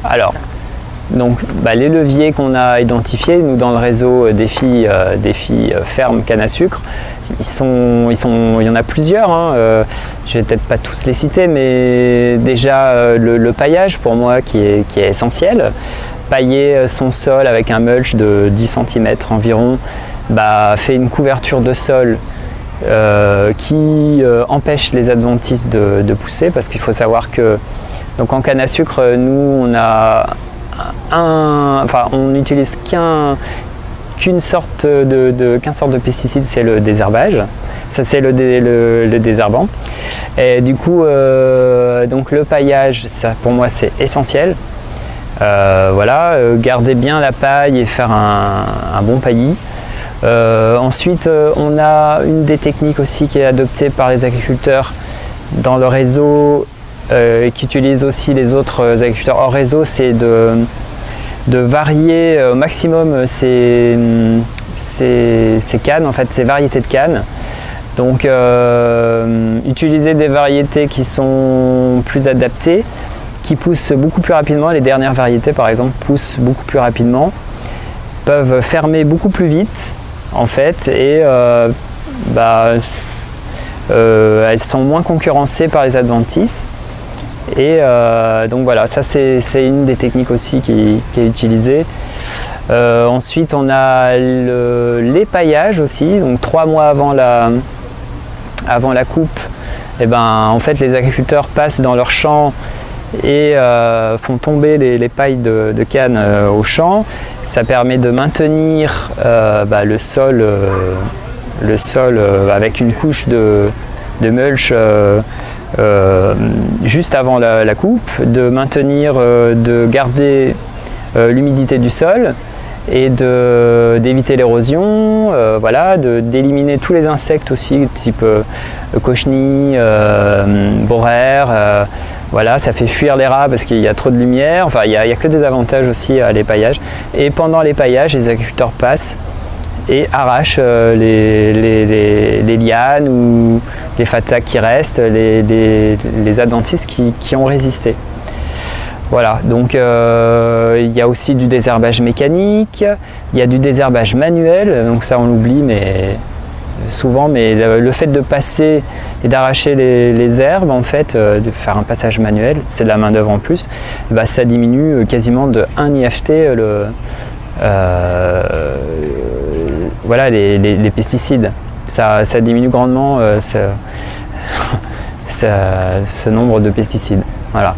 Alors, les leviers qu'on a identifiés, nous, dans le réseau Défi Ferme Canne à Sucre, il y en a plusieurs, hein. Je vais peut-être pas tous les citer, mais déjà le paillage, pour moi, qui est essentiel. Pailler son sol avec un mulch de 10 cm environ, fait une couverture de sol qui empêche les adventices de pousser, parce qu'il faut savoir que donc en canne à sucre, nous on n'utilise qu'une sorte de pesticide, c'est le désherbage. Ça, c'est le désherbant. Et du coup, donc le paillage, ça pour moi c'est essentiel. Garder bien la paille et faire un bon paillis. Ensuite, on a une des techniques aussi qui est adoptée par les agriculteurs dans le réseau, qui utilisent aussi les autres agriculteurs hors réseau, c'est de varier au maximum ces cannes, en fait, ces variétés de cannes. Donc, utiliser des variétés qui sont plus adaptées, qui poussent beaucoup plus rapidement. Les dernières variétés, par exemple, poussent beaucoup plus rapidement, peuvent fermer beaucoup plus vite, en fait, et elles sont moins concurrencées par les adventices. Et donc voilà, ça c'est une des techniques aussi qui est utilisée. Ensuite, on a l'épaillage aussi. Donc 3 mois avant la coupe, en fait, les agriculteurs passent dans leur champ et font tomber les pailles de canne au champ. Ça permet de maintenir le sol avec une couche de mulch juste avant la coupe, de garder l'humidité du sol et d'éviter l'érosion, d'éliminer tous les insectes aussi, type cochenille, boraire. Ça fait fuir les rats parce qu'il y a trop de lumière. Enfin, il y a que des avantages aussi à l'épaillage. Et pendant l'épaillage, les agriculteurs passent et arrachent les lianes ou les fattacs qui restent, les adventices qui ont résisté. Voilà, donc il y a aussi du désherbage mécanique, il y a du désherbage manuel, donc ça on l'oublie souvent, mais le fait de passer et d'arracher les herbes, en fait, de faire un passage manuel, c'est de la main d'œuvre en plus, ça diminue quasiment de 1 IFT les pesticides. Ça diminue grandement ce nombre de pesticides. Voilà.